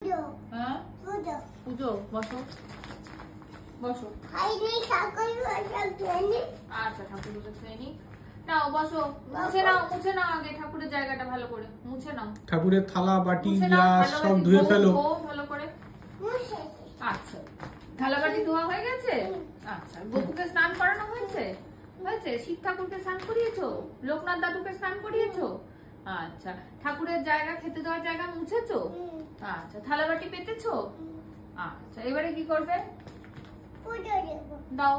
হ্যাঁ পুজো বসো বসো। আচ্ছা ঠাকুর পুজো খেয়ে নি। নাও বসো, মুছে নাও আগে ঠাকুরের জায়গাটা ভালো করে মুছে নাও। ঠাকুরের থালা বাটি গ্লাস সব ধুয়ে ফেলো ভালো করে। আচ্ছা থালা বাটি ধোয়া হয়ে গেছে। আচ্ছা গোপুকে স্নান করানো হয়েছে? হয়েছে। শিব ঠাকুরকে স্নান করিয়েছো? লোকনাথ দাদুকে স্নান করিয়েছো? আচ্ছা ঠাকুরের জায়গা খেতে দেওয়ার জায়গা মুছেছো? আচ্ছা থালা বাটি পেতেছো? আচ্ছা এবারে কি করবে? দাও।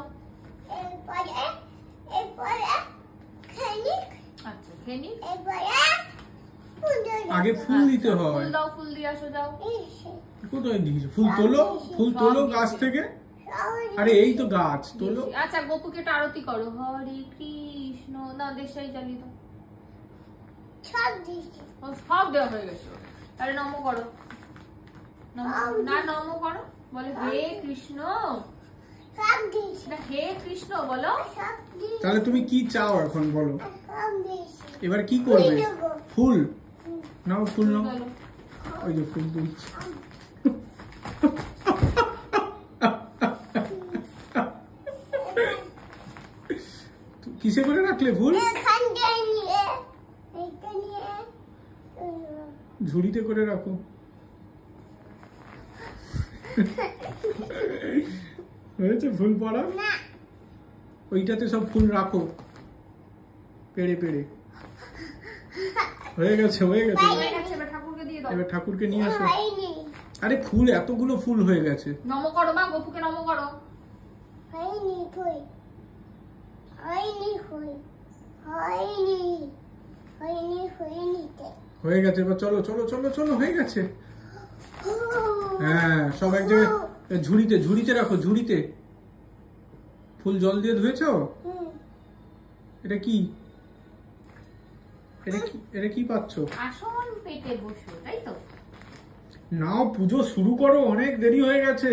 আচ্ছা খেনি আগে ফুল দিতে হয়। ফুল দাও, ফুল দিয়ে আসো যাও। কোথায় দিয়েছো? ফুল তোলো গাছ থেকে। আরে এই তো গাছ তোলো। আচ্ছা গোপুকে একটা আরতি করো। হরে কৃষ্ণ না দেশাই চালিয়ে দাও। সব দেওয়া হয়ে গেছে। তাহলে নম করো। না নম করো, বলে হে কৃষ্ণ। হে কৃষ্ণ বলো। তাহলে তুমি কি চাও এখন বলো? এবার কি করবে? ফুল নাও, ফুল নাও। ওই যে ফুল দিচ্ছি। কিসে করে রাখলে ফুল? ঝুড়িতে করে রাখো। হয়েছে ফুল পড়া? ওইটাতে সব ফুল রাখো পেড়ে পেড়ে। হয়ে গেছে এবার ঠাকুরকে নিয়ে আসো। আরে ফুল এতগুলো ফুল হয়ে গেছে। নম করো মা, গোপুকে নম করো। হয়ে গেছে এবার চলো চলো চলো চলো, হয়ে গেছে। হ্যাঁ সব এক জায়গায় ঝুড়িতে রাখো। ঝুড়িতে ফুল জল দিয়ে ধুয়েছ? এটা কি পাচ্ছ? আসন পেতে বসো, তাই তো? নাও পুজো শুরু করো, অনেক দেরি হয়ে গেছে।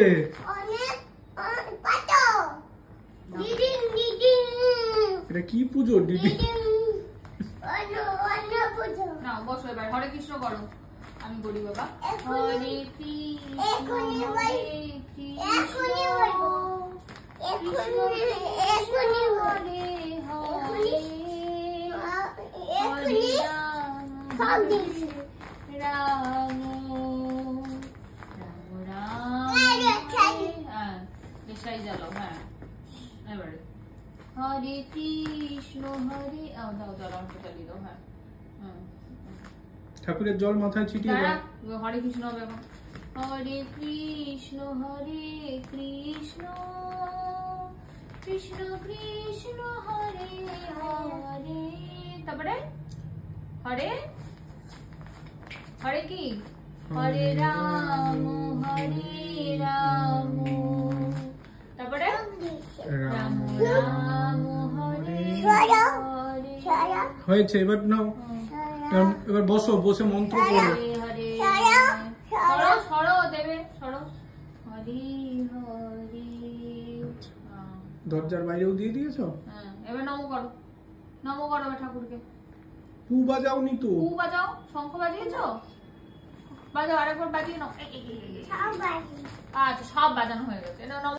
এটা কি পুজো? দিদি নাও বসো এবার হরে কৃষ্ণ করো। আমি করি বাবা। হরে কৃষ্ণ হরে কৃষ্ণ কৃষ্ণ কৃষ্ণ হরে হরে হরে রাম রাম রাম হ্যাঁ দেশাই জ্বালো। হ্যাঁ এবারে হরে কৃষ্ণ হরে দাও অঙ্কটা চালিয়ে দাও। হ্যাঁ ঠাকুরের জল মাথায় ছিটিয়ে দাও। হরে কৃষ্ণ হবে এখন। হরে কৃষ্ণ কৃষ্ণ কৃষ্ণ হরে হরে। তারপরে হরে হরে কি? হরে রাম তারপরে রাম রাম হরে হরে। হয়েছে এবার নাও। এবার বসো, বসে মন্ত্র পড়ো। সরো দেবে সরো। হরি হরি। দরজার বাইরেও দিয়ে দিয়েছো? হ্যাঁ এবার নম করো এবার ঠাকুরকে। পু বাজাওনি তো? পু বাজাও। শঙ্খ বাজিয়েছো? বাজাও আরেকবার বাজিয়ে নাও। আচ্ছা সব বাজানো হয়ে গেছে।